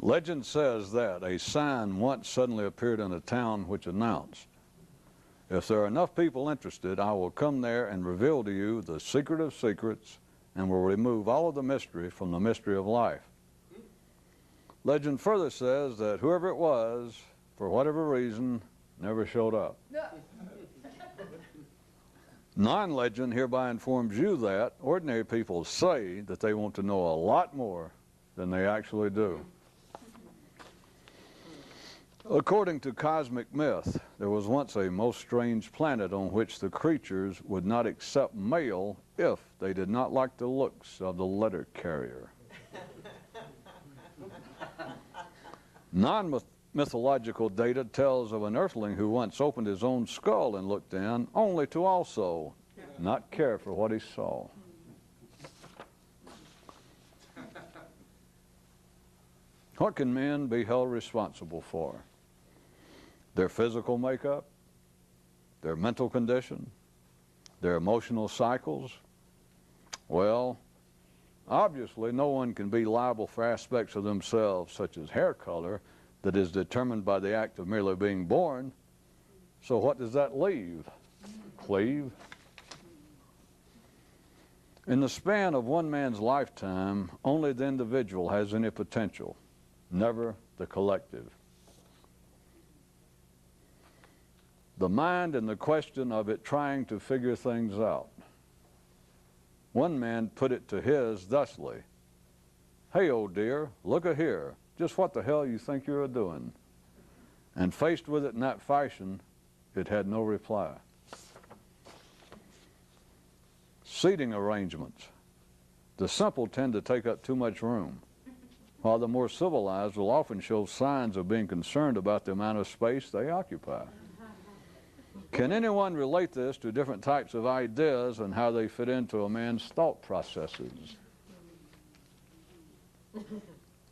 Legend says that a sign once suddenly appeared in a town which announced, "If there are enough people interested, I will come there and reveal to you the secret of secrets and will remove all of the mystery from the mystery of life." Legend further says that whoever it was, for whatever reason, never showed up. Non-legend hereby informs you that ordinary people say that they want to know a lot more than they actually do. According to cosmic myth, there was once a most strange planet on which the creatures would not accept mail if they did not like the looks of the letter carrier. Non-mythological data tells of an earthling who once opened his own skull and looked in, only to also not care for what he saw. What can men be held responsible for? Their physical makeup, their mental condition, their emotional cycles? Well, obviously no one can be liable for aspects of themselves such as hair color that is determined by the act of merely being born. So what does that leave? Cleave. In the span of one man's lifetime, only the individual has any potential, never the collective. The mind and the question of it trying to figure things out. One man put it to his thusly, "Hey, old dear, look a here, just what the hell you think you're a-doing?" And faced with it in that fashion, it had no reply. Seating arrangements. The simple tend to take up too much room, while the more civilized will often show signs of being concerned about the amount of space they occupy. Can anyone relate this to different types of ideas and how they fit into a man's thought processes?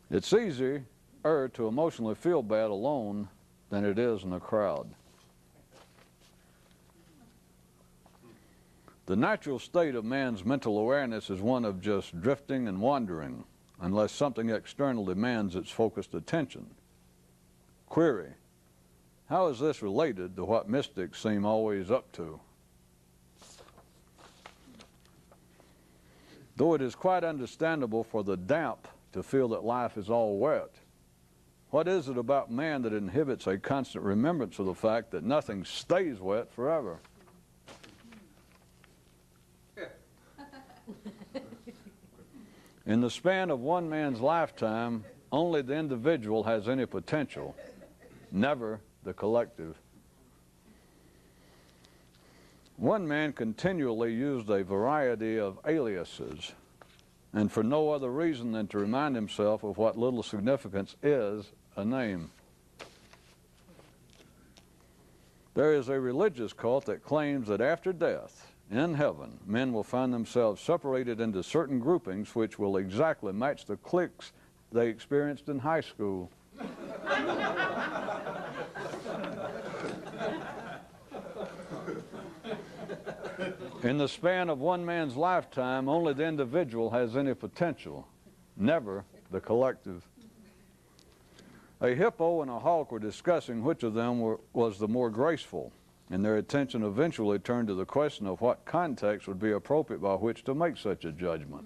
It's easier to emotionally feel bad alone than it is in a crowd. The natural state of man's mental awareness is one of just drifting and wandering, unless something external demands its focused attention. Query: how is this related to what mystics seem always up to? Though it is quite understandable for the damp to feel that life is all wet, what is it about man that inhibits a constant remembrance of the fact that nothing stays wet forever? In the span of one man's lifetime, only the individual has any potential, never the collective. One man continually used a variety of aliases, and for no other reason than to remind himself of what little significance is a name. There is a religious cult that claims that after death, in heaven, men will find themselves separated into certain groupings which will exactly match the cliques they experienced in high school. In the span of one man's lifetime, only the individual has any potential, never the collective. A hippo and a hawk were discussing which of them was the more graceful, and their attention eventually turned to the question of what context would be appropriate by which to make such a judgment.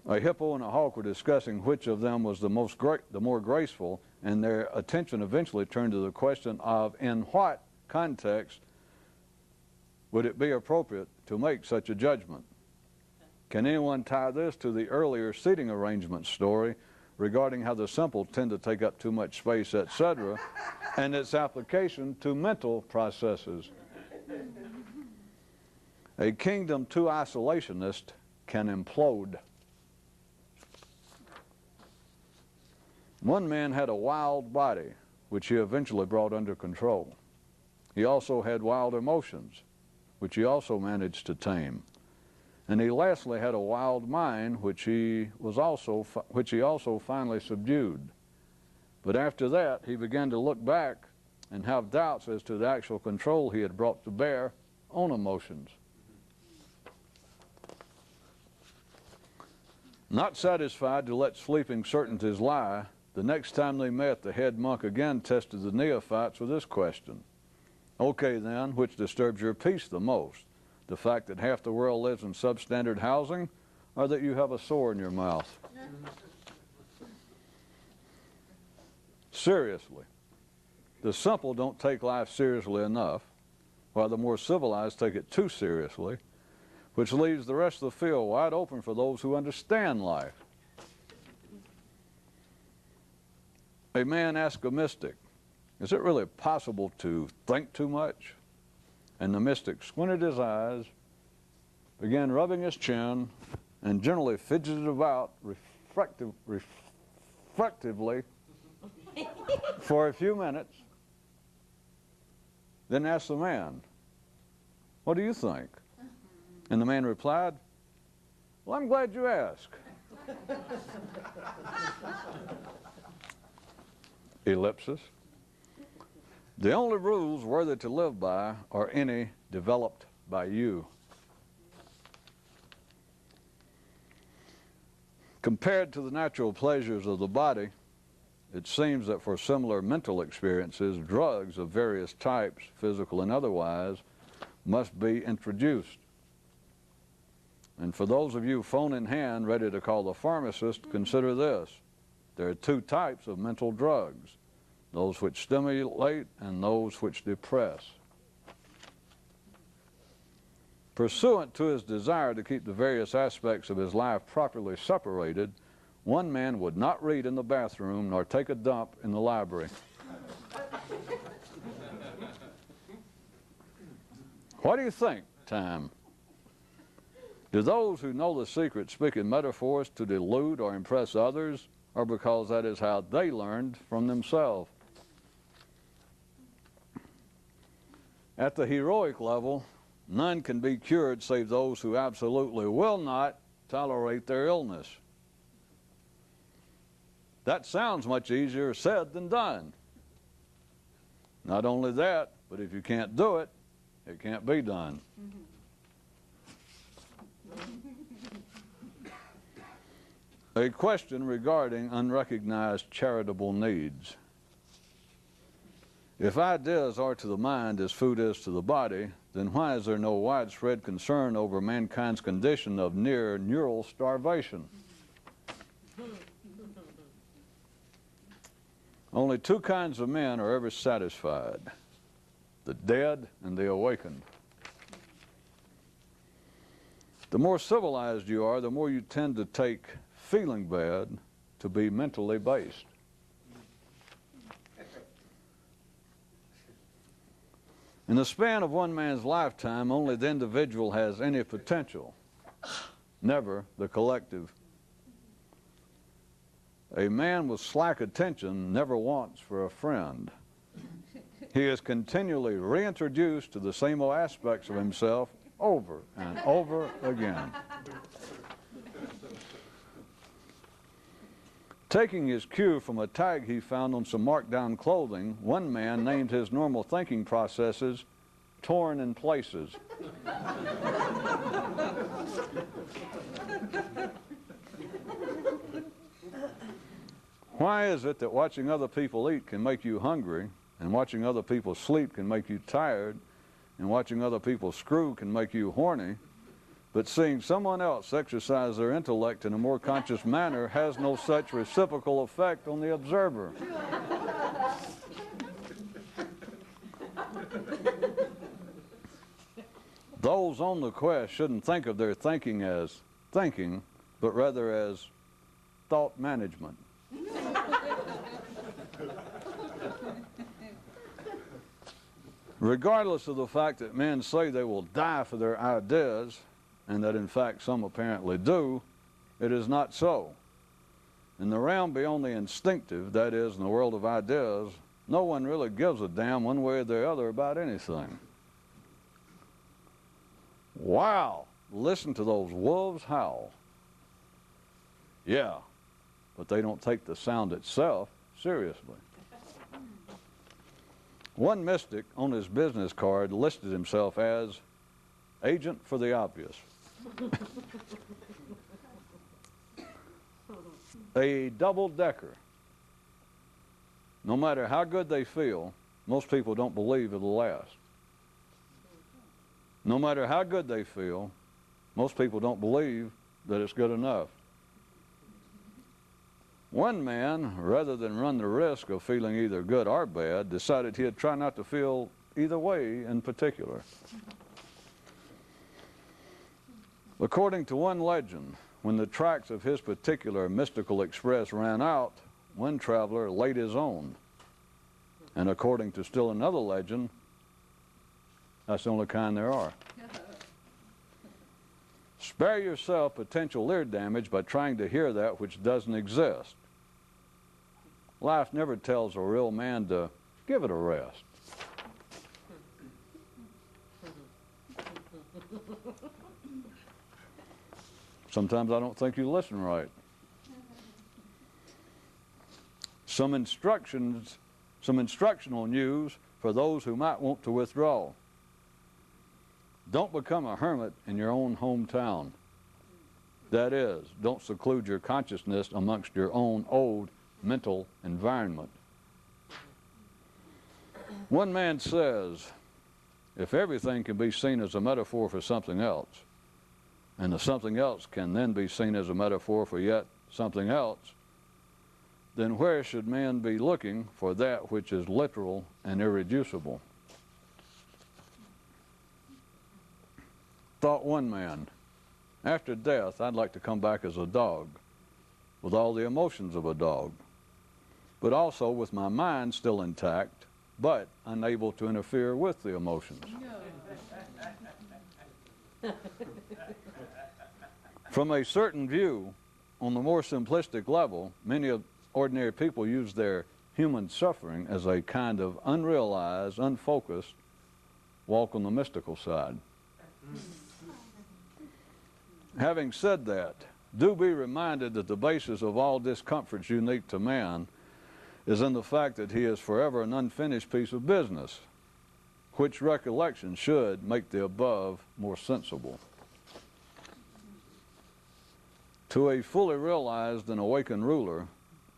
A hippo and a hawk were discussing which of them was the more graceful, and their attention eventually turned to the question of in what context would it be appropriate to make such a judgment. Can anyone tie this to the earlier seating arrangement story regarding how the simple tend to take up too much space, etc., and its application to mental processes? A kingdom too isolationist can implode. One man had a wild body, which he eventually brought under control. He also had wild emotions, which he also managed to tame. And he lastly had a wild mind, which he also finally subdued. But after that, he began to look back and have doubts as to the actual control he had brought to bear own emotions. Not satisfied to let sleeping certainties lie, the next time they met, the head monk again tested the neophytes with this question. Okay then, which disturbs your peace the most? The fact that half the world lives in substandard housing, or that you have a sore in your mouth? Seriously. The simple don't take life seriously enough, while the more civilized take it too seriously, which leaves the rest of the field wide open for those who understand life. A man asked a mystic, is it really possible to think too much? And the mystic squinted his eyes, began rubbing his chin, and generally fidgeted about reflectively for a few minutes, then asked the man, what do you think? And the man replied, well, I'm glad you asked. Ellipsis. The only rules worthy to live by are any developed by you. Compared to the natural pleasures of the body, it seems that for similar mental experiences, drugs of various types, physical and otherwise, must be introduced. And for those of you phone in hand ready to call the pharmacist, consider this. There are two types of mental drugs, those which stimulate and those which depress. Pursuant to his desire to keep the various aspects of his life properly separated, one man would not read in the bathroom nor take a dump in the library. What do you think, time? Do those who know the secret speak in metaphors to delude or impress others, or because that is how they learned from themselves? At the heroic level, none can be cured save those who absolutely will not tolerate their illness. That sounds much easier said than done. Not only that, but if you can't do it, it can't be done. A question regarding unrecognized charitable needs. If ideas are to the mind as food is to the body, then why is there no widespread concern over mankind's condition of near neural starvation? Only two kinds of men are ever satisfied, the dead and the awakened. The more civilized you are, the more you tend to take feeling bad to be mentally based. In the span of one man's lifetime, only the individual has any potential, never the collective. A man with slack attention never wants for a friend. He is continually reintroduced to the same old aspects of himself over and over again. Taking his cue from a tag he found on some marked down clothing, one man named his normal thinking processes torn in places. Why is it that watching other people eat can make you hungry, and watching other people sleep can make you tired, and watching other people screw can make you horny, but seeing someone else exercise their intellect in a more conscious manner has no such reciprocal effect on the observer? Those on the quest shouldn't think of their thinking as thinking, but rather as thought management. Regardless of the fact that men say they will die for their ideas, and that in fact some apparently do, it is not so. In the realm beyond the instinctive, that is, in the world of ideas, no one really gives a damn one way or the other about anything. Wow, listen to those wolves howl. Yeah, but they don't take the sound itself seriously. One mystic on his business card listed himself as agent for the obvious. A double-decker. No matter how good they feel, most people don't believe it'll last. No matter how good they feel, most people don't believe that it's good enough. One man, rather than run the risk of feeling either good or bad, decided he'd try not to feel either way in particular. According to one legend, when the tracks of his particular mystical express ran out, one traveler laid his own. And according to still another legend, that's the only kind there are. Spare yourself potential ear damage by trying to hear that which doesn't exist. Life never tells a real man to give it a rest. Sometimes I don't think you listen right. Some instructional news for those who might want to withdraw. Don't become a hermit in your own hometown. That is, don't seclude your consciousness amongst your own old mental environment. One man says, if everything can be seen as a metaphor for something else, and the something else can then be seen as a metaphor for yet something else, then where should man be looking for that which is literal and irreducible? Thought one man, after death, I'd like to come back as a dog, with all the emotions of a dog, but also with my mind still intact, but unable to interfere with the emotions. From a certain view, on the more simplistic level, many ordinary people use their human suffering as a kind of unrealized, unfocused walk on the mystical side. Having said that, do be reminded that the basis of all discomforts unique to man is in the fact that he is forever an unfinished piece of business, which recollection should make the above more sensible. To a fully realized and awakened ruler,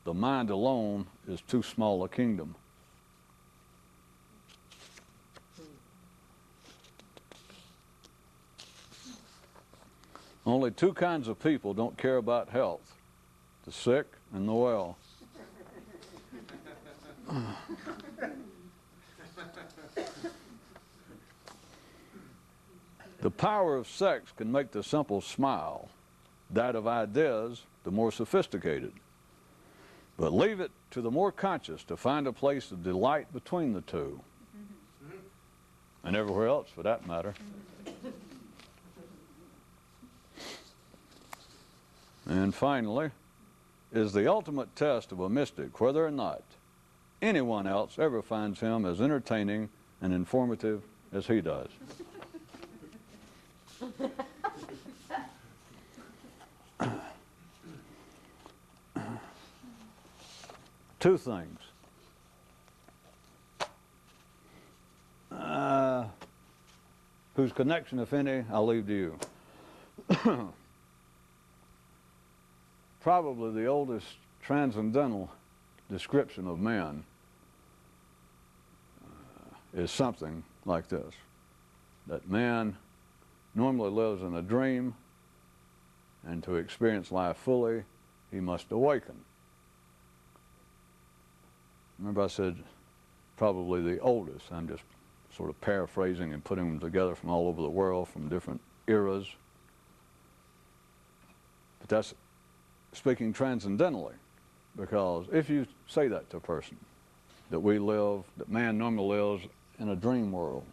the mind alone is too small a kingdom. Only two kinds of people don't care about health, the sick and the well. The power of sex can make the simple smile, that of ideas, the more sophisticated. But leave it to the more conscious to find a place of delight between the two, and everywhere else for that matter. And finally, is the ultimate test of a mystic whether or not anyone else ever finds him as entertaining and informative as he does. Two things. Whose connection, if any, I'll leave to you. Probably the oldest transcendental description of man is something like this, that man normally lives in a dream, and to experience life fully, he must awaken. Remember I said probably the oldest. I'm just sort of paraphrasing and putting them together from all over the world, from different eras. But that's speaking transcendentally, because if you say that to a person, that that man normally lives in a dream world,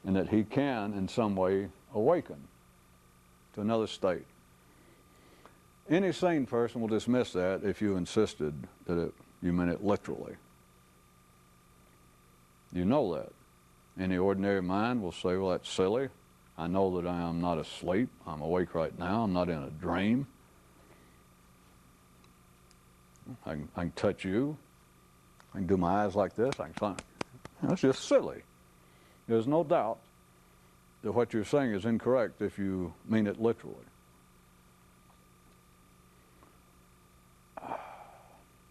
and that he can in some way awaken to another state, any sane person will dismiss that if you insisted that you meant it literally. You know that. Any ordinary mind will say, well, that's silly. I know that I am not asleep. I'm awake right now. I'm not in a dream. I can touch you. I can do my eyes like this. That's just silly. There's no doubt that what you're saying is incorrect if you mean it literally.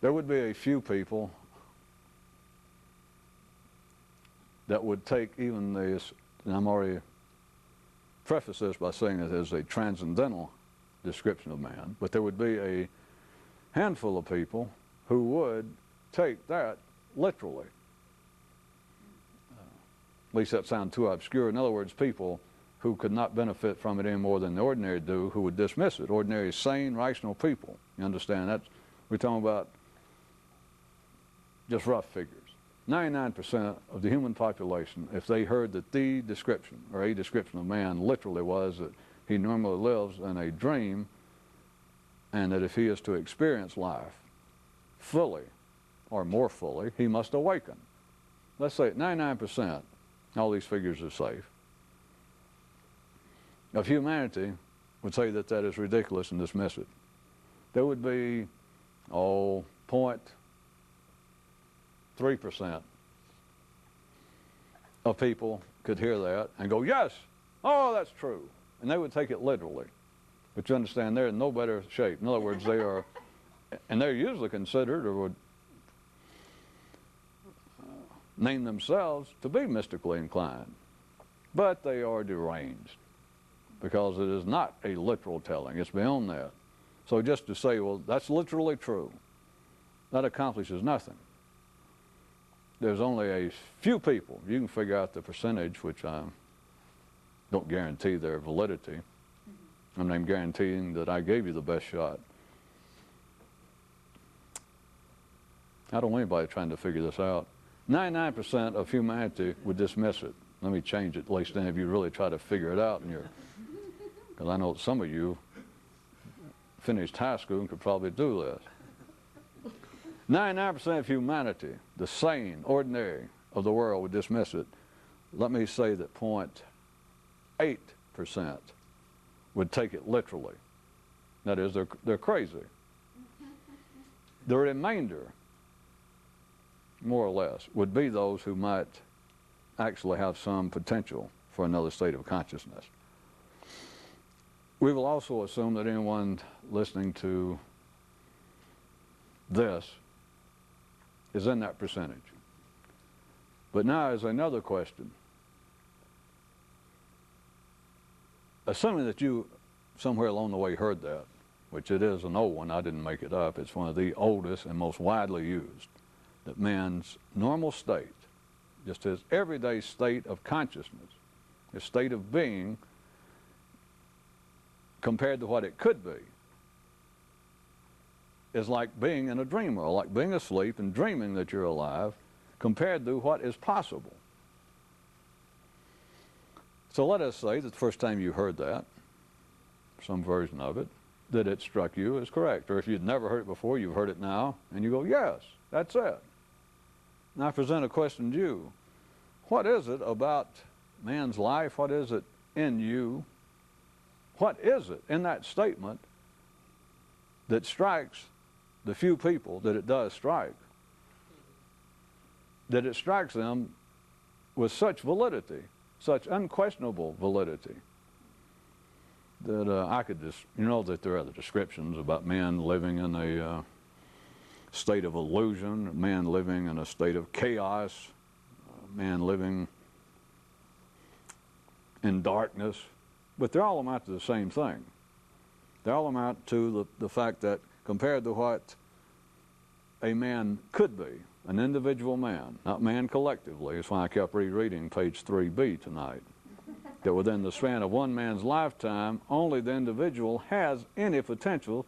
There would be a few people that would take even this, and I'm already preface this by saying it is a transcendental description of man, but there would be a handful of people who would take that literally. At least that sounds too obscure. In other words, people who could not benefit from it any more than the ordinary do, who would dismiss it. Ordinary, sane, rational people. You understand? That's, we're talking about just rough figures. 99% of the human population, if they heard that the description, or a description of man literally was that he normally lives in a dream, and that if he is to experience life fully, or more fully, he must awaken. Let's say 99%, all these figures are safe, of humanity would say that that is ridiculous and dismiss it. There would be, 0.3% of people could hear that and go, yes, oh, that's true. And they would take it literally. But you understand, they're in no better shape. In other words, they are, and they're usually considered or would name themselves to be mystically inclined. But they are deranged because it is not a literal telling. It's beyond that. So just to say, well, that's literally true, that accomplishes nothing. There's only a few people, you can figure out the percentage, which I don't guarantee their validity. I'm guaranteeing that I gave you the best shot. I don't want anybody trying to figure this out. 99% of humanity would dismiss it. Let me change it, at least then if you really try to figure it out. Because I know some of you finished high school and could probably do this. 99% of humanity, the sane, ordinary of the world, would dismiss it. Let me say that 0.8% would take it literally. That is, they're crazy. The remainder, more or less, would be those who might actually have some potential for another state of consciousness. We will also assume that anyone listening to this is in that percentage. But now is another question. Assuming that you somewhere along the way heard that, which it is an old one, I didn't make it up, it's one of the oldest and most widely used, that man's normal state, just his everyday state of consciousness, his state of being, compared to what it could be, is like being in a dream world, like being asleep and dreaming that you're alive, compared to what is possible. So let us say that the first time you heard that, some version of it, that it struck you as correct. Or if you'd never heard it before, you've heard it now, and you go, yes, that's it. Now I present a question to you. What is it about man's life? What is it in you? What is it in that statement that strikes the few people that it does strike, that it strikes them with such validity, such unquestionable validity, that I could just, that there are other descriptions about man living in a state of illusion, man living in a state of chaos, man living in darkness, but they all amount to the same thing. They all amount to the fact that compared to what a man could be, an individual man, not man collectively, that's why I kept rereading page 3b tonight, that within the span of one man's lifetime, only the individual has any potential,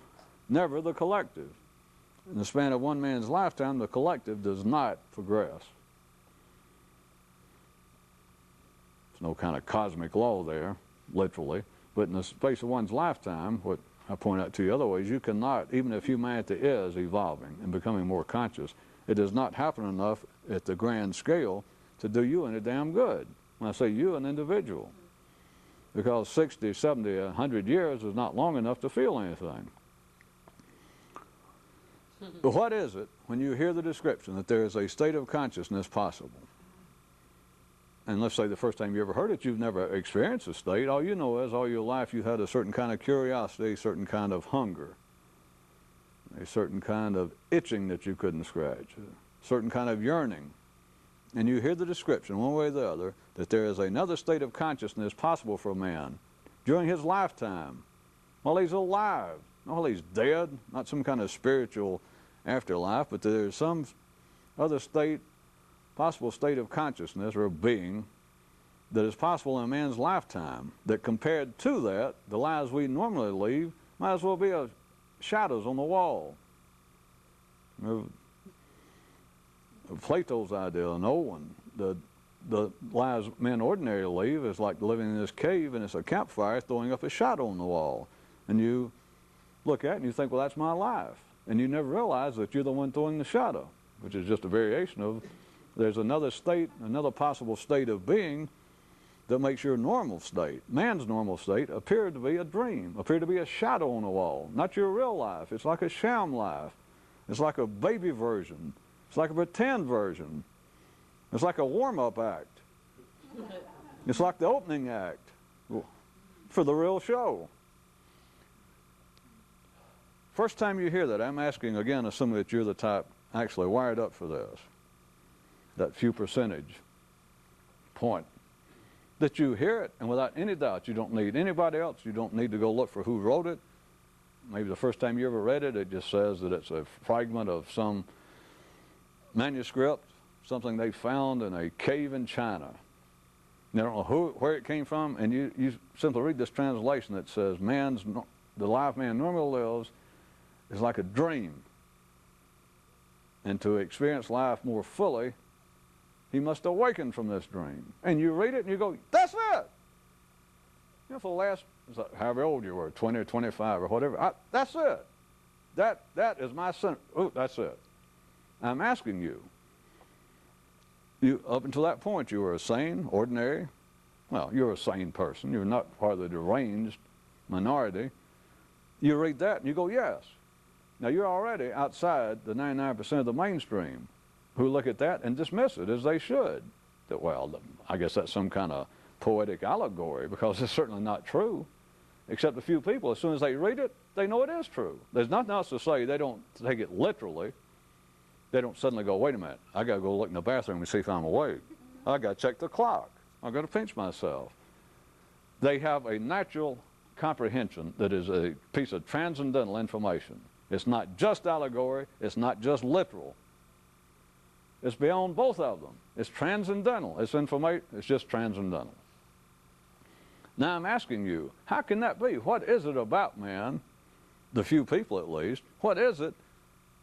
never the collective. In the span of one man's lifetime, the collective does not progress. There's no kind of cosmic law there, literally, but in the space of one's lifetime, what I point out to you otherwise, you cannot, even if humanity is evolving and becoming more conscious, it does not happen enough at the grand scale to do you any damn good. When I say you, an individual. Because 60, 70, 100 years is not long enough to feel anything. But what is it when you hear the description that there is a state of consciousness possible? and let's say the first time you ever heard it, you've never experienced a state. All you know is all your life you had a certain kind of curiosity, a certain kind of hunger, a certain kind of itching that you couldn't scratch, a certain kind of yearning. And you hear the description, one way or the other, that there is another state of consciousness possible for a man during his lifetime, while he's alive, not while he's dead, not some kind of spiritual afterlife, but there's some other state, possible state of consciousness or being that is possible in a man's lifetime, that compared to that, the lives we normally lead might as well be shadows on the wall. Plato's idea, an old one, the lives men ordinarily lead is like living in this cave and it's a campfire throwing up a shadow on the wall. And you look at it and you think, well, that's my life. And you never realize that you're the one throwing the shadow, which is just a variation of, there's another state, another possible state of being that makes your normal state, man's normal state, appear to be a dream, appear to be a shadow on the wall, not your real life. It's like a sham life. It's like a baby version. It's like a pretend version. It's like a warm-up act. It's like the opening act for the real show. First time you hear that, I'm asking again, assuming that you're the type actually wired up for this, that few percentage point, that you hear it, and without any doubt, you don't need anybody else. You don't need to go look for who wrote it. Maybe the first time you ever read it, it just says that it's a fragment of some manuscript, something they found in a cave in China. You don't know where it came from, and you simply read this translation that says, the life man normally lives is like a dream. And to experience life more fully, he must awaken from this dream. And you read it and you go, that's it! You know, for the last, however old you were, 20 or 25 or whatever, that's it. That is my sin. Oh, that's it. I'm asking you, up until that point, you were a sane, ordinary, well, you're a sane person. You're not part of the deranged minority. You read that and you go, yes. Now, you're already outside the 99% of the mainstream who look at that and dismiss it, as they should. That, well, I guess that's some kind of poetic allegory, because it's certainly not true. Except a few people, as soon as they read it, they know it is true. There's nothing else to say. They don't take it literally. They don't suddenly go, wait a minute, I got to go look in the bathroom and see if I'm awake. I got to check the clock. I've got to pinch myself. They have a natural comprehension that is a piece of transcendental information. It's not just allegory. It's not just literal. It's beyond both of them. It's transcendental. It's information. It's just transcendental. Now I'm asking you, how can that be? What is it about man, the few people at least, what is it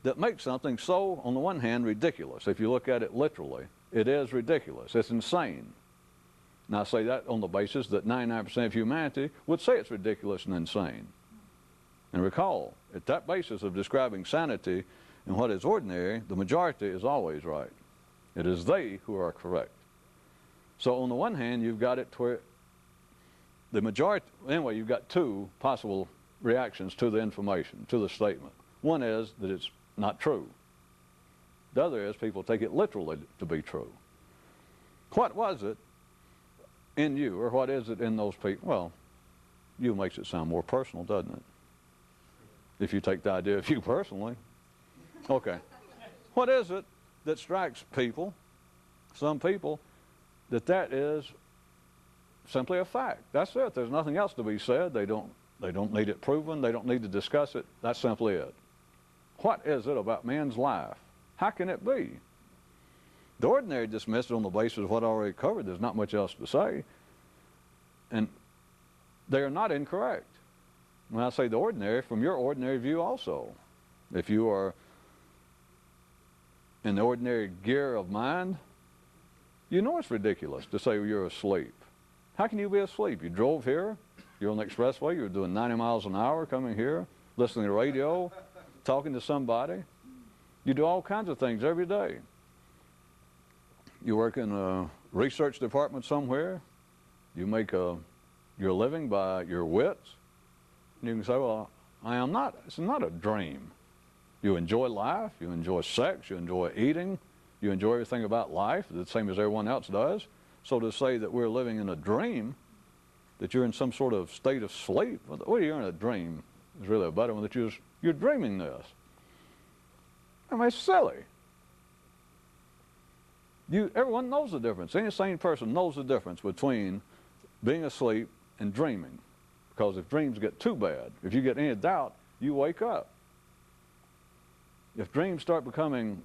that makes something so, on the one hand, ridiculous? If you look at it literally, it is ridiculous. It's insane. Now I say that on the basis that 99% of humanity would say it's ridiculous and insane. And recall, at that basis of describing sanity and what is ordinary, the majority is always right. It is they who are correct. So on the one hand, you've got it to where the majority, anyway, you've got two possible reactions to the information, to the statement. One is that it's not true. The other is people take it literally to be true. What was it in you, or what is it in those people? Well, you makes it sound more personal, doesn't it? If you take the idea of you personally. Okay. What is it that strikes people, some people, that is simply a fact? That's it. There's nothing else to be said. They don't need it proven. They don't need to discuss it. That's simply it. What is it about man's life? How can it be? The ordinary dismissed it on the basis of what I already covered. There's not much else to say. And they are not incorrect. When I say the ordinary, from your ordinary view also. If you are in the ordinary gear of mind, you know it's ridiculous to say you're asleep. How can you be asleep? You drove here, you're on the expressway, you're doing 90 miles an hour coming here, listening to radio, talking to somebody. You do all kinds of things every day. You work in a research department somewhere. You make your living by your wits. And you can say, well, it's not a dream. You enjoy life, you enjoy sex, you enjoy eating, you enjoy everything about life, the same as everyone else does. So to say that we're living in a dream, that you're in some sort of state of sleep, well, you're in a dream is really a better one, that you're dreaming this. I mean, it's silly. Everyone knows the difference. Any sane person knows the difference between being asleep and dreaming. Because if dreams get too bad, if you get any doubt, you wake up. If dreams start becoming,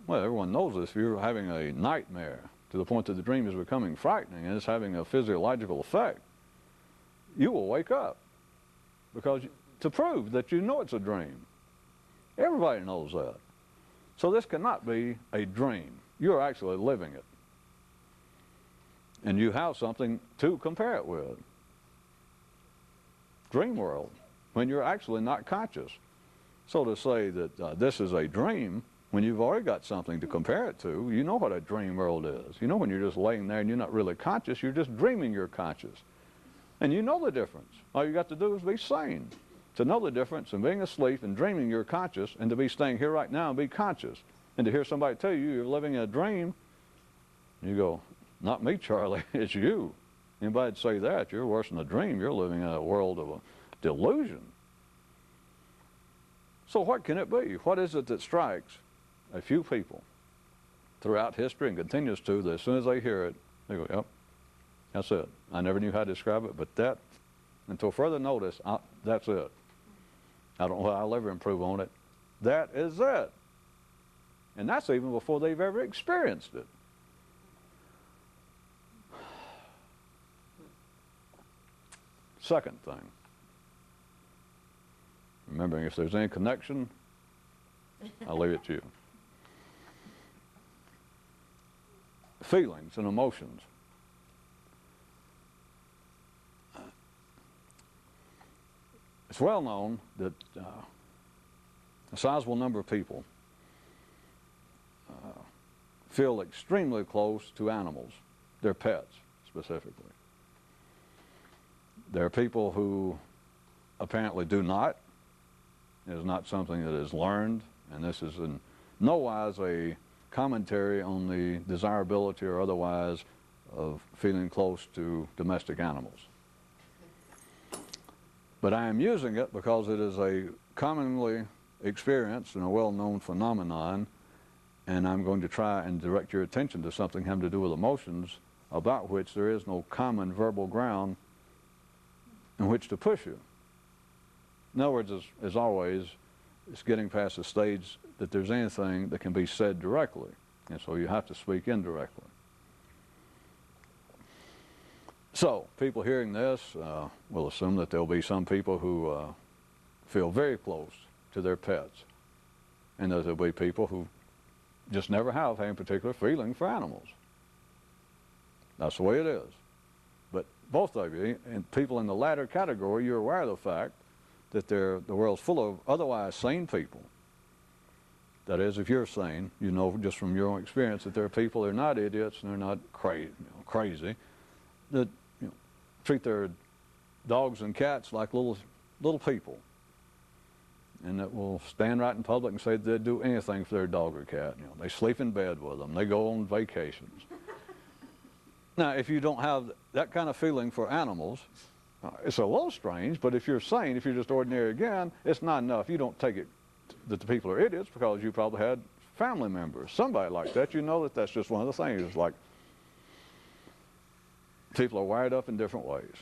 well, everyone knows this, if you're having a nightmare to the point that the dream is becoming frightening and it's having a physiological effect, you will wake up. Because to prove that you know it's a dream. Everybody knows that. So this cannot be a dream. You're actually living it. And you have something to compare it with. Dream world, when you're actually not conscious. So to say that this is a dream, when you've already got something to compare it to, you know what a dream world is. You know when you're just laying there and you're not really conscious, you're just dreaming you're conscious. And you know the difference. All you got to do is be sane. To know the difference in being asleep and dreaming you're conscious, and to be staying here right now and be conscious. And to hear somebody tell you you're living in a dream, you go, not me, Charlie, it's you. Anybody'd say that, you're worse than a dream. You're living in a world of a delusion. So what can it be? What is it that strikes a few people throughout history and continues to, that as soon as they hear it, they go, yep, that's it. I never knew how to describe it, but that, until further notice, that's it. I don't know how I'll ever improve on it. That is it. And that's even before they've ever experienced it. Second thing, remembering if there's any connection, I'll leave it to you. Feelings and emotions. It's well known that a sizable number of people feel extremely close to animals, their pets specifically. There are people who apparently do not. It is not something that is learned, and this is in no wise a commentary on the desirability or otherwise of feeling close to domestic animals. But I am using it because it is a commonly experienced and a well-known phenomenon, and I'm going to try and direct your attention to something having to do with emotions about which there is no common verbal ground in which to push you. In other words, as always, it's getting past the stage that there's anything that can be said directly, and so you have to speak indirectly. So, people hearing this will assume that there'll be some people who feel very close to their pets, and that there'll be people who just never have any particular feeling for animals. That's the way it is. But both of you, and people in the latter category, you're aware of the fact that the world's full of otherwise sane people. That is, if you're sane, you know just from your own experience that there are people, they're not idiots and they're not crazy, that treat their dogs and cats like little people, and that will stand right in public and say they'd do anything for their dog or cat. They sleep in bed with them. They go on vacations. Now, if you don't have that kind of feeling for animals, it's a little strange, but if you're sane, if you're just ordinary again, it's not enough. You don't take it that the people are idiots because you probably had family members, somebody like that. You know that that's just one of the things. It's like people are wired up in different ways.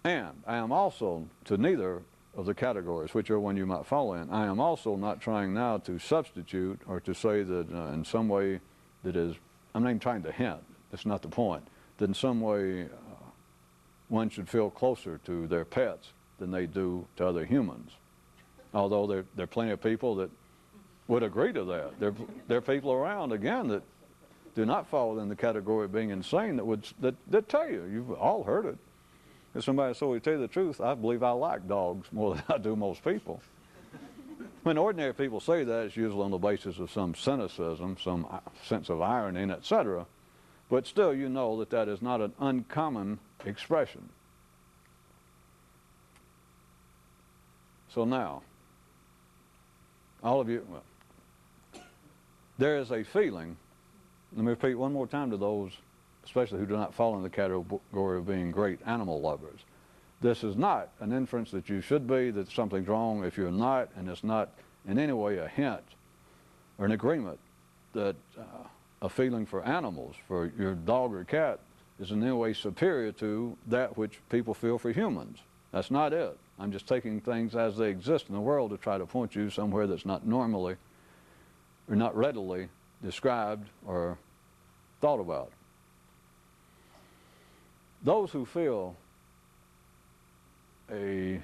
And I am also, to neither of the categories, whichever one you might fall in, I am also not trying now to substitute or to say that in some way that is, I'm not even trying to hint, that's not the point, that in some way one should feel closer to their pets than they do to other humans. Although there are plenty of people that would agree to that. There are people around, again, that do not fall within the category of being insane that tell you. You've all heard it. If somebody says, to tell you the truth, I believe I like dogs more than I do most people. When ordinary people say that, it's usually on the basis of some cynicism, some sense of irony, etc. But still, you know that that is not an uncommon expression. So now, all of you, well, there is a feeling Let me repeat one more time to those, especially who do not fall in the category of being great animal lovers. This is not an inference that you should be, that something's wrong if you're not, and it's not in any way a hint or an agreement that a feeling for animals, for your dog or cat, is in any way superior to that which people feel for humans. That's not it. I'm just taking things as they exist in the world to try to point you somewhere that's not normally or not readily described or thought about. Those who feel a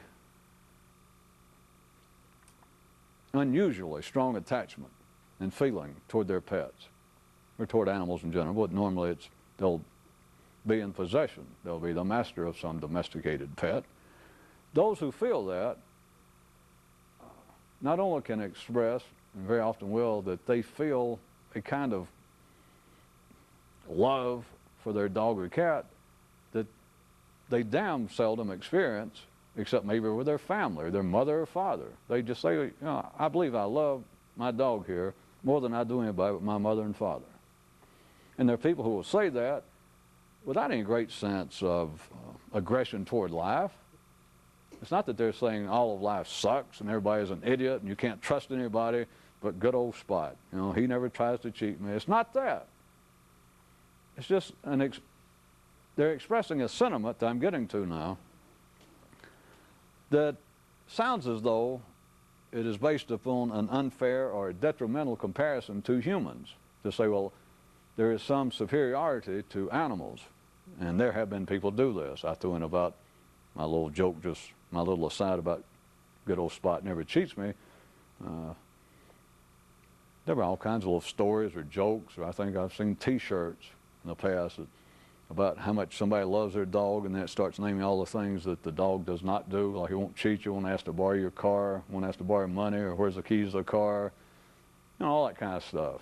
unusually strong attachment and feeling toward their pets or toward animals in general, but normally they'll be in possession. They'll be the master of some domesticated pet. Those who feel that not only can express, and very often will, that they feel a kind of love for their dog or cat that they damn seldom experience, except maybe with their family, or their mother or father. They just say, you know, I believe I love my dog here more than I do anybody but my mother and father. And there are people who will say that without any great sense of aggression toward life. It's not that they're saying all of life sucks and everybody's an idiot and you can't trust anybody but good old Spot. You know, he never tries to cheat me. It's not that. It's just they're expressing a sentiment that I'm getting to now that sounds as though it is based upon an unfair or a detrimental comparison to humans. To say, well, there is some superiority to animals. And there have been people do this. I threw in about my little joke, just my little aside about good old Spot never cheats me. There were all kinds of little stories or jokes, or I think I've seen T-shirts in the past about how much somebody loves their dog, and then it starts naming all the things that the dog does not do, like he won't cheat you, won't ask to borrow your car, won't ask to borrow money, or where's the keys to the car, you know, all that kind of stuff.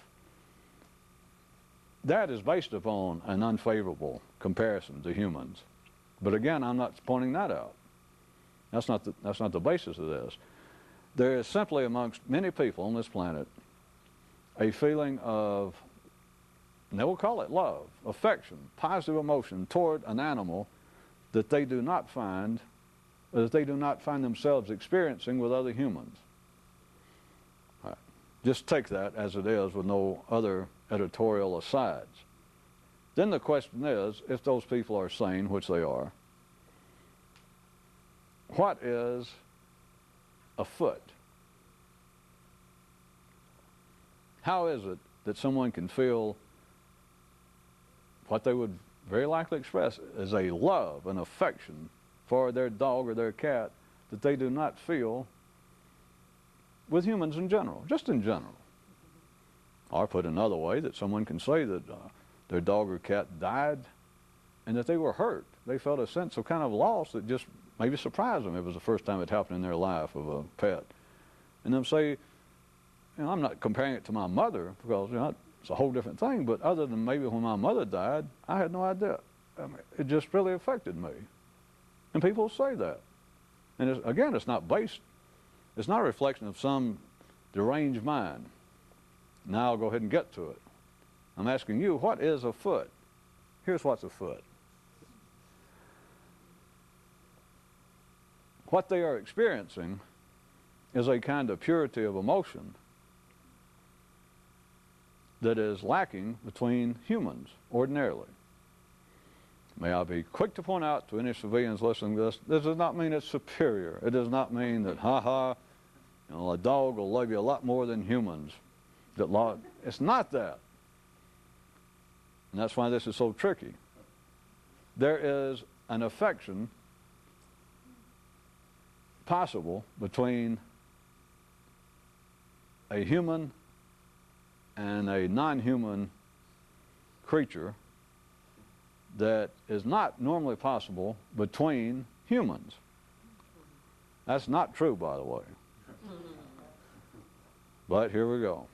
That is based upon an unfavorable comparison to humans. But again, I'm not pointing that out. That's not the basis of this. There is simply amongst many people on this planet a feeling of, and they will call it love, affection, positive emotion toward an animal that they do not find, or that they do not find themselves experiencing with other humans. All right. Just take that as it is with no other editorial asides. Then the question is, if those people are sane, which they are, what is afoot? How is it that someone can feel what they would very likely express as a love, an affection for their dog or their cat that they do not feel with humans in general, just in general? Or put another way, that someone can say that their dog or cat died and that they were hurt. They felt a sense of kind of loss that just maybe surprised them. It was the first time it happened in their life of a pet. And them say, you know, I'm not comparing it to my mother because, you know, it's a whole different thing, but other than maybe when my mother died, I had no idea. I mean, it just really affected me. And people say that. And again, it's not a reflection of some deranged mind. Now I'll go ahead and get to it. I'm asking you, what is afoot? Here's what's afoot. What they are experiencing is a kind of purity of emotion that is lacking between humans ordinarily. May I be quick to point out to any civilians listening to this does not mean it's superior. It does not mean that, you know, a dog will love you a lot more than humans. It's not that. And that's why this is so tricky. There is an affection possible between a human and a non-human creature that is not normally possible between humans. That's not true, by the way. But here we go.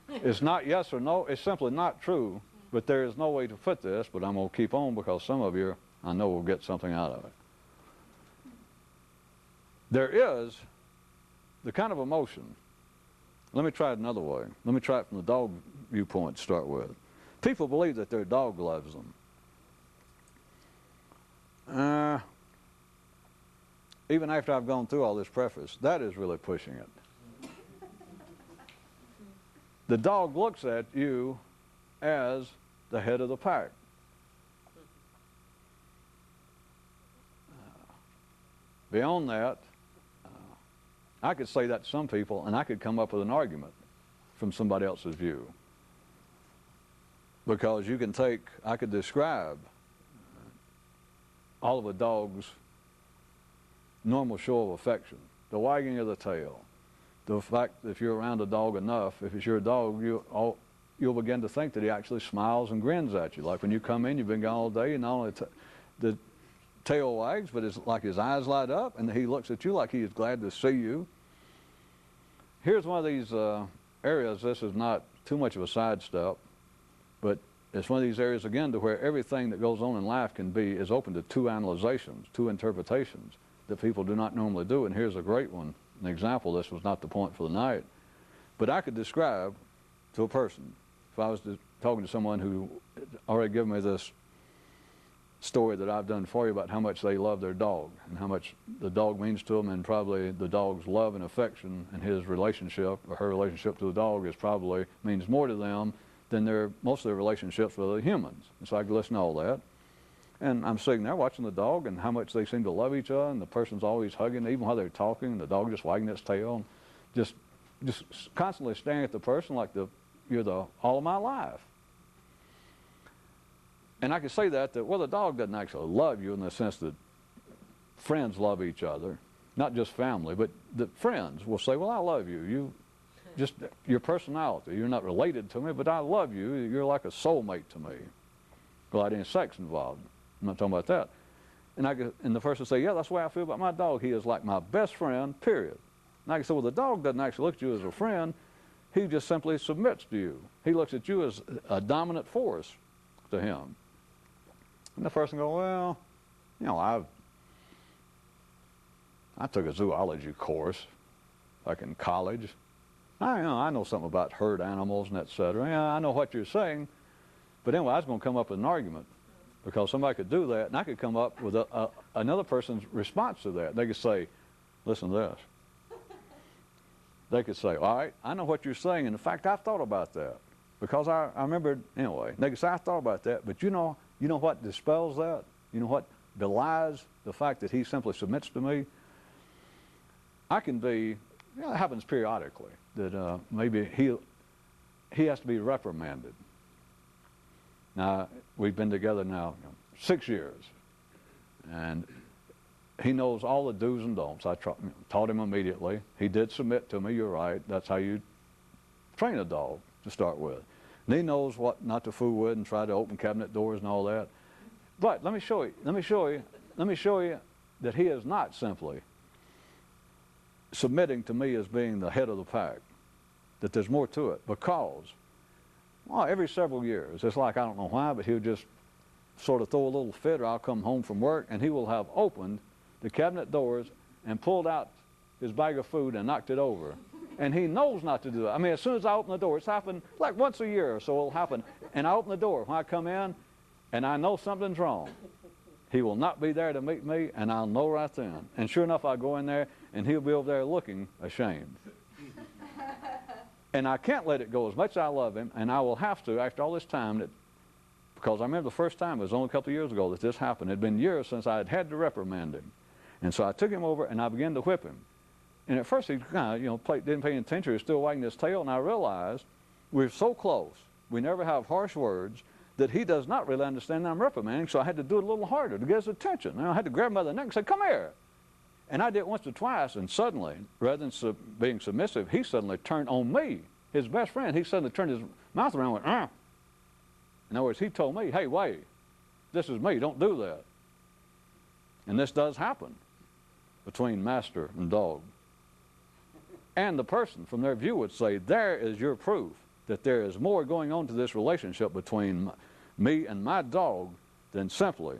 It's not yes or no, it's simply not true, but there is no way to put this, but I'm going to keep on because some of you, I know, will get something out of it. There is the kind of emotion Let me try it another way. Let me try it from the dog viewpoint to start with. People believe that their dog loves them. Even after I've gone through all this preface, that is really pushing it. The dog looks at you as the head of the pack. Beyond that, I could say that to some people, and I could come up with an argument from somebody else's view. Because you can take, I could describe all of a dog's normal show of affection, the wagging of the tail, the fact that if you're around a dog enough, if it's your dog, you'll begin to think that he actually smiles and grins at you. Like when you come in, you've been gone all day, and not only the tail wags, but it's like his eyes light up, and he looks at you like he is glad to see you. Here's one of these areas, this is not too much of a sidestep, but it's one of these areas, again, to where everything that goes on in life is open to two analyzations, two interpretations that people do not normally do. And here's a great one, an example. This was not the point for the night. But I could describe to a person, if I was talking to someone who already given me this story that I've done for you about how much they love their dog and how much the dog means to them, and probably the dog's love and affection and his relationship or her relationship to the dog means more to them than most of their relationships with other humans. And so I could listen to all that. And I'm sitting there watching the dog and how much they seem to love each other, and the person's always hugging even while they're talking, and the dog just wagging its tail, and just constantly staring at the person like you're the all of my life. And I can say that well, the dog doesn't actually love you in the sense that friends love each other, not just family, but the friends will say, well, I love you. Just your personality. You're not related to me, but I love you. You're like a soulmate to me. Without any sex involved. I'm not talking about that. And the person will say, yeah, that's the way I feel about my dog. He is like my best friend, period. And I can say, well, the dog doesn't actually look at you as a friend. He just simply submits to you. He looks at you as a dominant force to him. And the person goes, well, you know, I took a zoology course like in college. I know something about herd animals and et cetera. Yeah, I know what you're saying. But anyway, I was going to come up with an argument because somebody could do that, and I could come up with another person's response to that. They could say, listen to this. They could say, all right, I know what you're saying, and in fact, I've thought about that. Because I remembered, anyway, they could say, I thought about that, but you know what dispels that? You know what belies the fact that he simply submits to me? I can be, it happens periodically, that maybe he has to be reprimanded. Now, we've been together now 6 years, and he knows all the do's and don'ts. I taught him immediately. He did submit to me, you're right. That's how you train a dog to start with. And he knows what not to fool with and try to open cabinet doors and all that. But let me show you that he is not simply submitting to me as being the head of the pack, that there's more to it, because every several years, it's like, I don't know why, but he'll just sort of throw a little fit, or I'll come home from work, and he will have opened the cabinet doors and pulled out his bag of food and knocked it over. And he knows not to do that. I mean, as soon as I open the door, it's happened like once a year or so it'll happen, and I open the door. When I come in, and I know something's wrong, he will not be there to meet me, and I'll know right then. And sure enough, I go in there, and he'll be over there looking ashamed. And I can't let it go as much as I love him, and I will have to after all this time, because I remember the first time, it was only a couple of years ago that this happened. It had been years since I had to reprimand him. And so I took him over, and I began to whip him. And at first he kind of, didn't pay attention. He was still wagging his tail, and I realized we're so close, we never have harsh words, that he does not really understand that I'm reprimanding, so I had to do it a little harder to get his attention. And I had to grab him by the neck and say, come here. And I did it once or twice, and suddenly, rather than being submissive, he suddenly turned on me, his best friend. He suddenly turned his mouth around and went, In other words, he told me, hey, wait, this is me, don't do that. And this does happen between master and dog. And the person, from their view, would say, there is your proof that there is more going on to this relationship between me and my dog than simply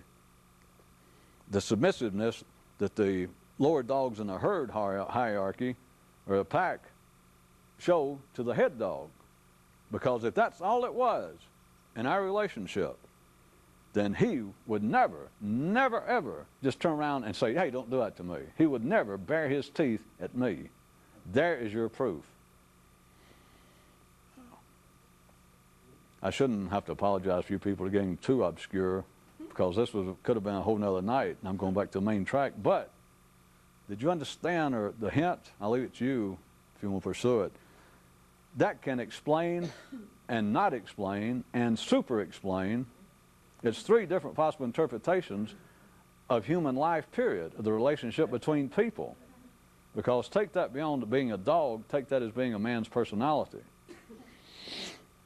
the submissiveness that the lower dogs in the herd hierarchy or a pack show to the head dog. Because if that's all it was in our relationship, then he would never, never, ever just turn around and say, hey, don't do that to me. He would never bare his teeth at me. There is your proof. I shouldn't have to apologize for you people for getting too obscure, because this could have been a whole nother night, and I'm going back to the main track. But did you understand, or the hint? I'll leave it to you if you want to pursue it. That can explain and not explain and super explain. It's three different possible interpretations of human life, period, of the relationship between people. Because take that beyond being a dog, take that as being a man's personality.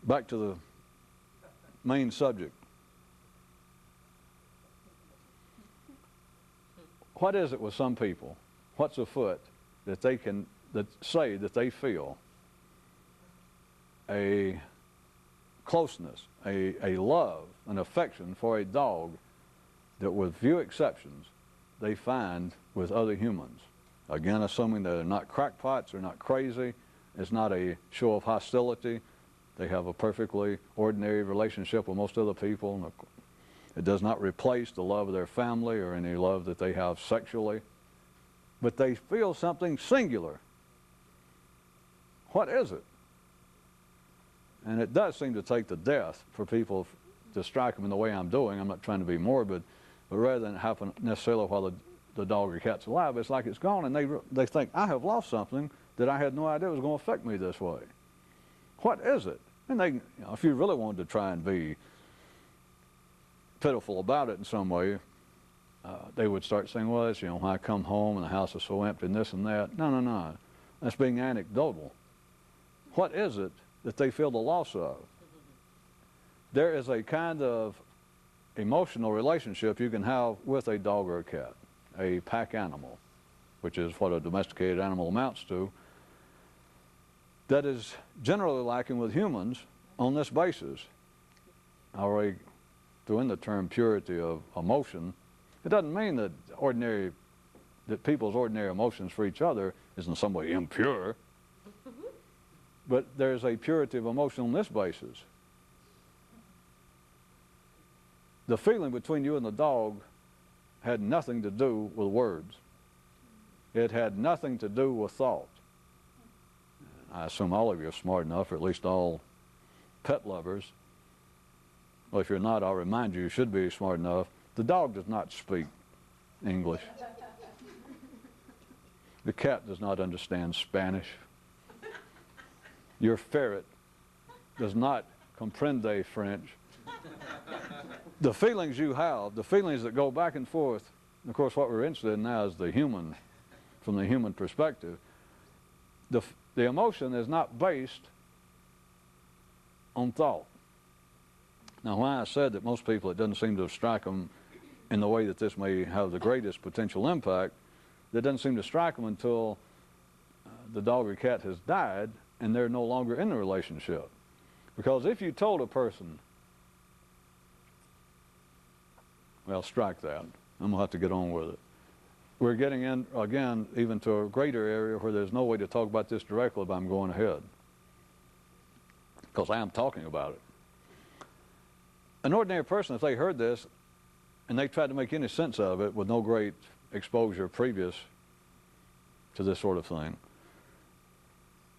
Back to the main subject. What is it with some people? What's afoot that they can say that they feel a closeness, a love, an affection for a dog that, with few exceptions, they find with other humans? Again, assuming that they're not crackpots, they're not crazy, it's not a show of hostility. They have a perfectly ordinary relationship with most other people. It does not replace the love of their family or any love that they have sexually. But they feel something singular. What is it? And it does seem to take the death for people to strike them in the way I'm doing. I'm not trying to be morbid, but rather than happen necessarily while the dog or cat's alive, it's like it's gone, and they think, I have lost something that I had no idea was going to affect me this way. What is it? And they, if you really wanted to try and be pitiful about it in some way, they would start saying, well, it's, when I come home and the house is so empty and this and that. No, no, no. That's being anecdotal. What is it that they feel the loss of? There is a kind of emotional relationship you can have with a dog or a cat, a pack animal, which is what a domesticated animal amounts to, that is generally lacking with humans on this basis. I already threw in the term purity of emotion. It doesn't mean that people's ordinary emotions for each other is in some way impure. But there's a purity of emotion on this basis. The feeling between you and the dog had nothing to do with words. It had nothing to do with thought. I assume all of you are smart enough, or at least all pet lovers. Well, if you're not, I'll remind you, you should be smart enough. The dog does not speak English. The cat does not understand Spanish. Your ferret does not comprende French. The feelings you have, the feelings that go back and forth, and of course what we're interested in now is the human, from the human perspective. The emotion is not based on thought. Now, when I said that most people, it doesn't seem to have struck them in the way that this may have the greatest potential impact, that doesn't seem to strike them until the dog or cat has died and they're no longer in the relationship. Because if you told a person, well, strike that. I'm going to have to get on with it. We're getting in, again, even to a greater area where there's no way to talk about this directly, but I'm going ahead. Because I am talking about it. An ordinary person, if they heard this and they tried to make any sense of it with no great exposure previous to this sort of thing,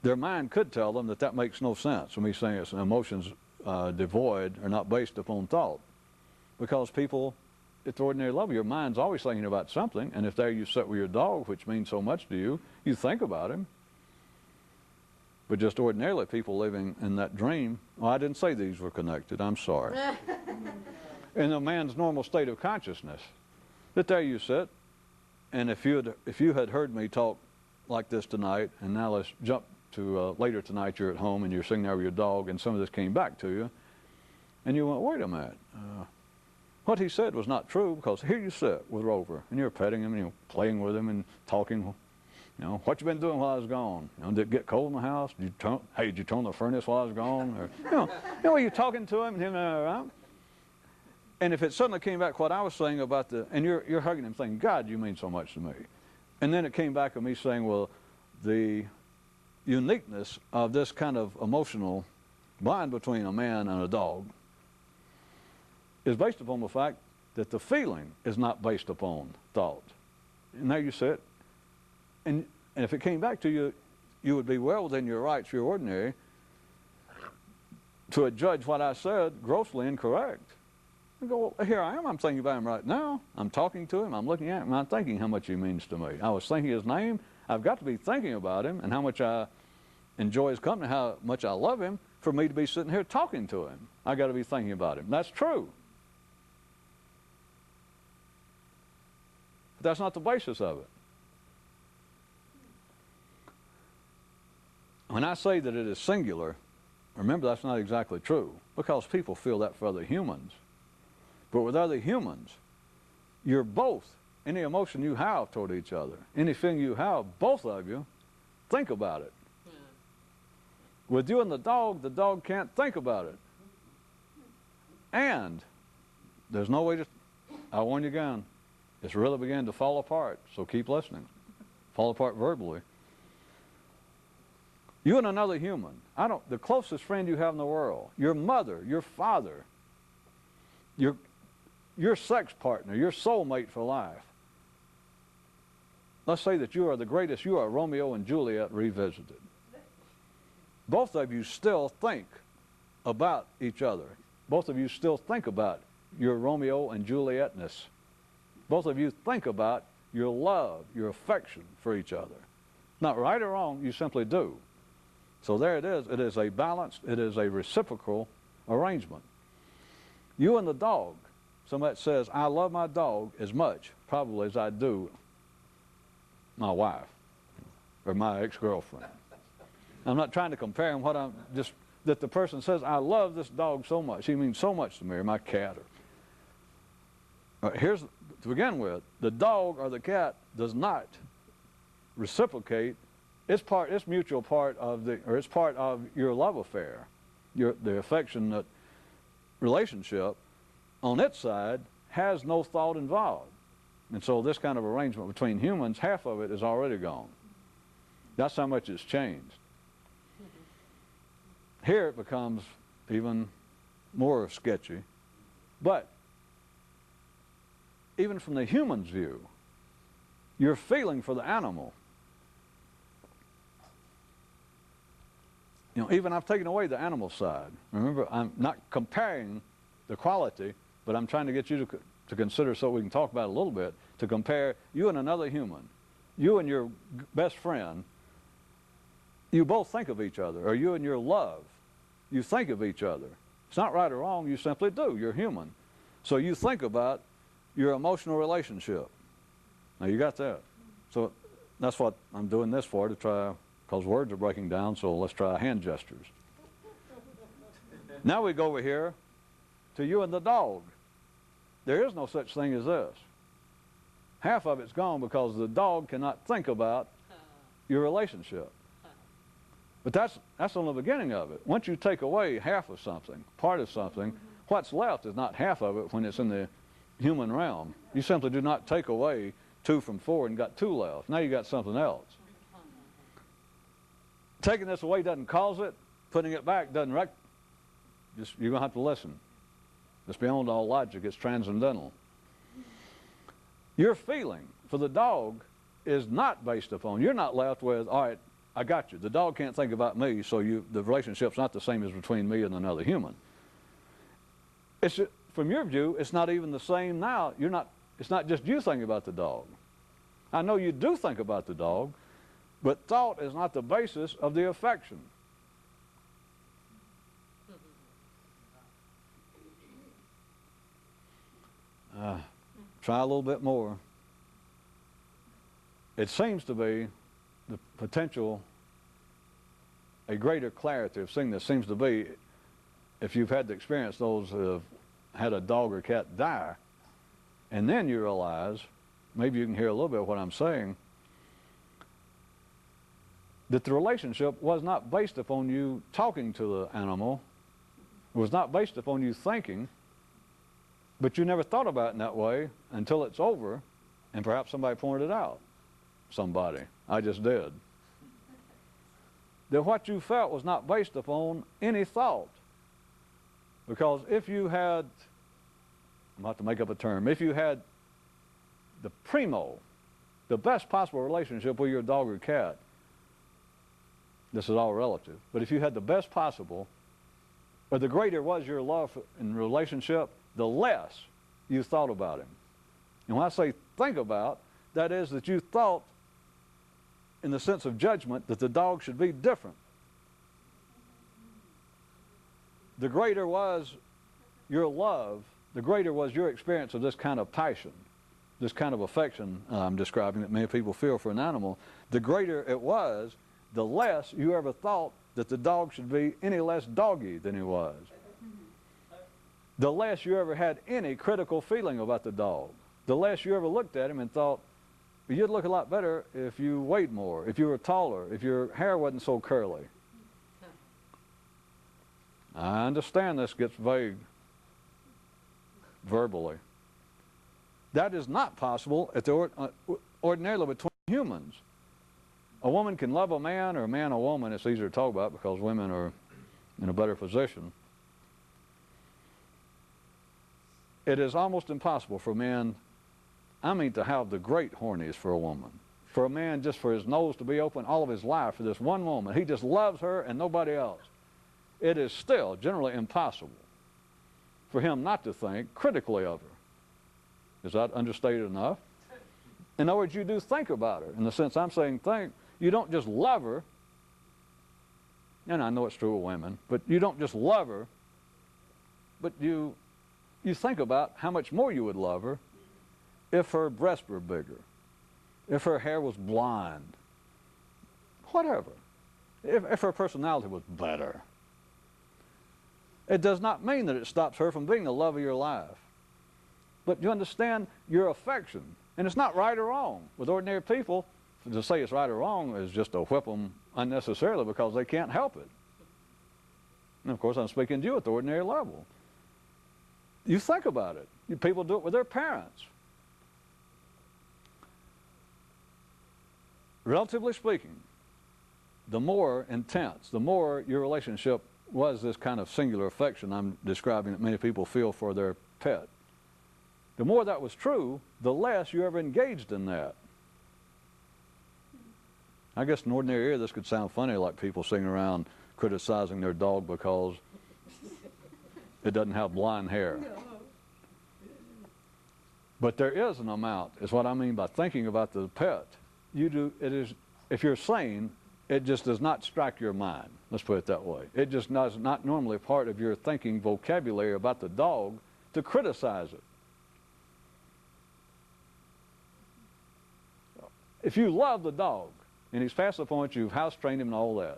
their mind could tell them that that makes no sense. When me saying it's emotions devoid or not based upon thought. Because people, at the ordinary level, your mind's always thinking about something, and if there you sit with your dog, which means so much to you, you think about him. But just ordinarily, people living in that dream, well, I didn't say these were connected, I'm sorry. In a man's normal state of consciousness, that there you sit, and if you had heard me talk like this tonight, and now let's jump to later tonight, you're at home and you're sitting there with your dog, and some of this came back to you, and you went, wait a minute. What he said was not true, because here you sit with Rover, and you're petting him, and you're playing with him and talking. What you been doing while I was gone? Did it get cold in the house? Did you turn the furnace while I was gone? Or, you're talking to him, and if it suddenly came back what I was saying about and you're hugging him thinking, God, you mean so much to me. And then it came back of me saying, well, the uniqueness of this kind of emotional bond between a man and a dog is based upon the fact that the feeling is not based upon thought. And there you sit, and if it came back to you, you would be well within your rights, your ordinary, to judge what I said grossly incorrect. And go, well, here I am, I'm thinking about him right now. I'm talking to him, I'm looking at him, I'm thinking how much he means to me. I was thinking his name. I've got to be thinking about him and how much I enjoy his company, how much I love him, for me to be sitting here talking to him. I got to be thinking about him. That's true. But that's not the basis of it. When I say that it is singular, remember that's not exactly true, because people feel that for other humans. But with other humans, you're both, any emotion you have toward each other, anything you have, both of you, think about it. Yeah. With you and the dog can't think about it. And there's no way to, I warn you again, it's really beginning to fall apart, so keep listening. Fall apart verbally. You and another human, the closest friend you have in the world, your mother, your father, your sex partner, your soulmate for life. Let's say that you are the greatest, you are Romeo and Juliet revisited. Both of you still think about each other. Both of you still think about your Romeo and Julietness. Both of you think about your love, your affection for each other. Not right or wrong, you simply do. So there it is. It is a balanced, it is a reciprocal arrangement. You and the dog, somebody says, I love my dog as much, probably, as I do my wife or my ex-girlfriend. I'm not trying to compare them, what I'm just, that the person says, I love this dog so much, he means so much to me, or my cat. Here's, to begin with, the dog or the cat does not reciprocate. It's mutual part of it's part of your love affair, the affectionate relationship. On its side, has no thought involved. And so this kind of arrangement between humans, half of it is already gone. That's how much it's changed. Here it becomes even more sketchy. But even from the human's view, your feeling for the animal, even I've taken away the animal side. Remember, I'm not comparing the quality, but I'm trying to get you to consider, so we can talk about it a little bit, to compare you and another human. You and your best friend, you both think of each other, or you and your love, you think of each other. It's not right or wrong, you simply do. You're human. So you think about your emotional relationship. Now you got that. So that's what I'm doing this for, to try, because words are breaking down, so let's try hand gestures. Now we go over here to you and the dog. There is no such thing as this. Half of it's gone because the dog cannot think about your relationship. But that's only the beginning of it. Once you take away half of something, part of something, what's left is not half of it when it's in the human realm. You simply do not take away 2 from 4 and got 2 left. Now you got something else. Taking this away doesn't cause it. Putting it back doesn't just, you're going to have to listen. It's beyond all logic. It's transcendental. Your feeling for the dog is not based upon, you're not left with, all right, I got you. The dog can't think about me, so the relationship's not the same as between me and another human. From your view, it's not even the same now. It's not just you thinking about the dog. I know you do think about the dog, but thought is not the basis of the affection. Try a little bit more. It seems to be the potential, a greater clarity of seeing this seems to be, if you've had the experience, those who have had a dog or cat die, and then you realize, maybe you can hear a little bit of what I'm saying, that the relationship was not based upon you talking to the animal, it was not based upon you thinking, but you never thought about it in that way until it's over, and perhaps somebody pointed it out. Somebody. I just did. that what you felt was not based upon any thought. Because if you had, I'm about to make up a term, if you had the primo, the best possible relationship with your dog or cat, this is all relative, but if you had the best possible, or the greater was your love and relationship, the less you thought about him. And when I say think about, that is that you thought in the sense of judgment that the dog should be different. The greater was your love, the greater was your experience of this kind of passion, this kind of affection I'm describing that many people feel for an animal. The greater it was, the less you ever thought that the dog should be any less doggy than he was. The less you ever had any critical feeling about the dog. The less you ever looked at him and thought, you'd look a lot better if you weighed more, if you were taller, if your hair wasn't so curly. I understand this gets vague verbally. That is not possible at the ordinarily between humans. A woman can love a man, or a man a woman. It's easier to talk about because women are in a better position. It is almost impossible for men, to have the great hornies for a woman. For a man, just for his nose to be open all of his life for this one woman. He just loves her and nobody else. It is still generally impossible for him not to think critically of her. Is that understated enough? In other words, you do think about her. In the sense I'm saying think, you don't just love her, and I know it's true of women, but you don't just love her, but you think about how much more you would love her if her breasts were bigger, if her hair was blonde, whatever, if her personality was better. It does not mean that it stops her from being the love of your life. But you understand your affection, and it's not right or wrong. With ordinary people, to say it's right or wrong is just to whip them unnecessarily because they can't help it. And of course, I'm speaking to you at the ordinary level. You think about it. People do it with their parents. Relatively speaking, the more intense, the more your relationship was this kind of singular affection I'm describing that many people feel for their pet. The more that was true, the less you ever engaged in that. I guess in ordinary ear this could sound funny, like people sitting around criticizing their dog because it doesn't have blonde hair. But there is an amount, is what I mean by thinking about the pet. If you're sane, it just does not strike your mind. Let's put it that way. It just is not normally part of your thinking vocabulary about the dog to criticize it. If you love the dog, and he's past the point you've house-trained him and all that,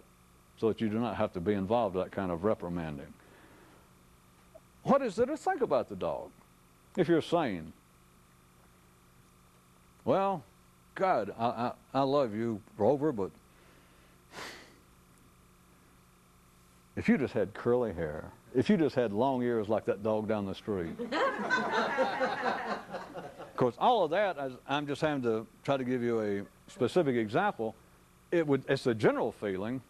so that you do not have to be involved in that kind of reprimanding. What is there to think about the dog? If you're sane, well, God, I love you, Rover, but if you just had curly hair, if you just had long ears like that dog down the street. Of course, all of that, I'm just having to try to give you a specific example. It's a general feeling.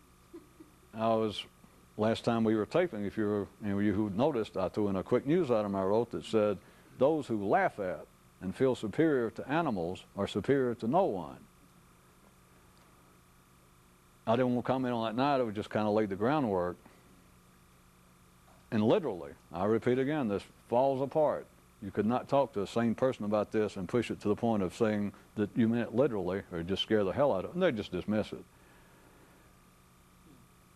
Last time we were taping, if you who noticed, I threw in a quick news item I wrote that said, those who laugh at and feel superior to animals are superior to no one. I didn't want to comment on that night. I would just kind of laid the groundwork. And literally, I repeat again, this falls apart. You could not talk to a sane person about this and push it to the point of saying that you meant it literally or just scare the hell out of them. They just dismiss it.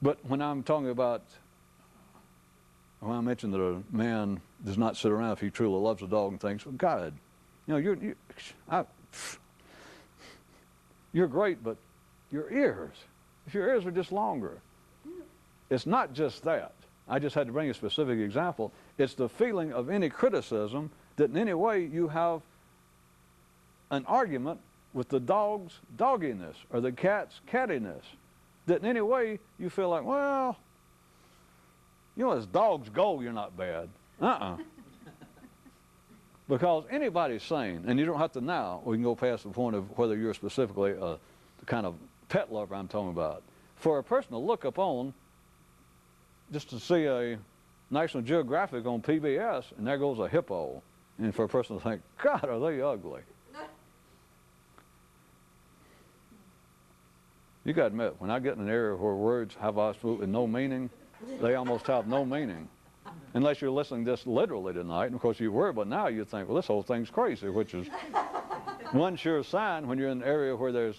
But when I'm talking about, when I mentioned that a man does not sit around if he truly loves a dog and thinks, well, God, you're great, but your ears, if your ears were just longer. It's not just that. I just had to bring a specific example. It's the feeling of any criticism that in any way you have an argument with the dog's dogginess or the cat's cattiness. That in any way you feel like, well, as dogs go, you're not bad. Because anybody's sane, and you don't have to now, we can go past the point of whether you're specifically the kind of pet lover I'm talking about, for a person to look upon, just to see a National Geographic on PBS, and there goes a hippo, and for a person to think, God, are they ugly? You got to admit, when I get in an area where words have absolutely no meaning, they almost have no meaning. Unless you're listening just literally tonight, and of course you were, but now you think, well, this whole thing's crazy, which is one sure sign when you're in an area where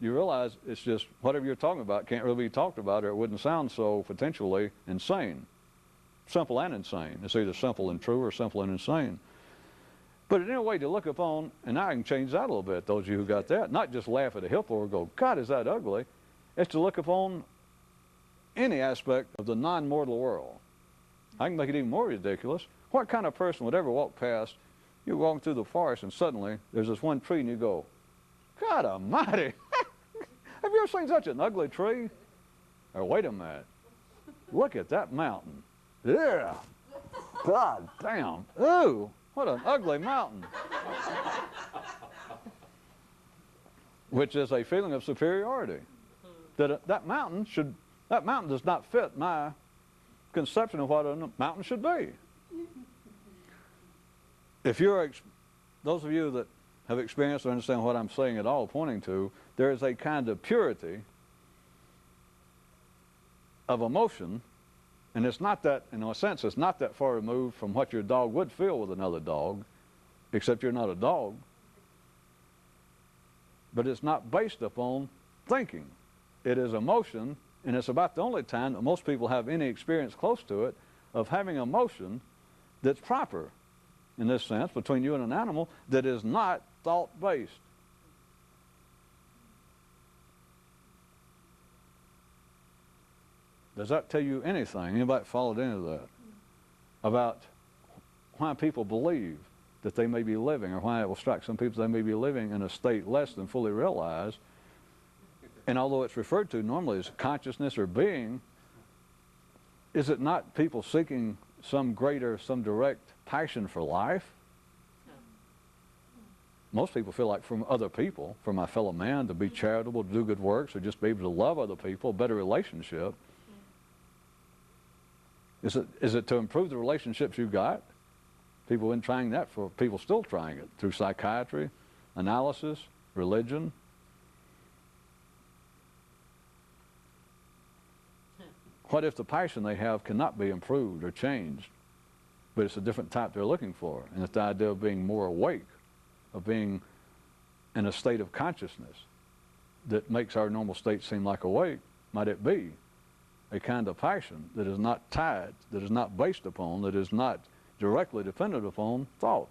you realize it's just whatever you're talking about can't really be talked about, or it wouldn't sound so potentially insane. Simple and insane. It's either simple and true or simple and insane. But in any way to look upon, and I can change that a little bit, those of you who got that, not just laugh at a hippo or go, God, is that ugly? It's to look upon any aspect of the non-mortal world. I can make it even more ridiculous. What kind of person would ever walk past, you're walking through the forest and suddenly there's this one tree and you go, God almighty, have you ever seen such an ugly tree? Or wait a minute, look at that mountain. Yeah, God damn, ooh. What an ugly mountain. Which is a feeling of superiority. That mountain does not fit my conception of what a mountain should be. If those of you that have experienced or understand what I'm saying at all pointing to, there is a kind of purity of emotion. And it's not that, in a sense, it's not that far removed from what your dog would feel with another dog, except you're not a dog. But it's not based upon thinking. It is emotion, and it's about the only time that most people have any experience close to it of having emotion that's proper, in this sense, between you and an animal, that is not thought-based. Does that tell you anything? Anybody followed any of that? About why people believe that they may be living, or why it will strike some people they may be living in a state less than fully realized. And although it's referred to normally as consciousness or being, is it not people seeking some greater, some direct passion for life? Most people feel like from other people, from my fellow man, to be charitable, to do good works, or just be able to love other people, a better relationship. Is it to improve the relationships you got? People have been trying that for people still trying it through psychiatry, analysis, religion. What if the passion they have cannot be improved or changed, but it's a different type they're looking for? And it's the idea of being more awake, of being in a state of consciousness that makes our normal state seem like awake. Might it be a kind of passion that is not tied, that is not based upon, that is not directly dependent upon thought?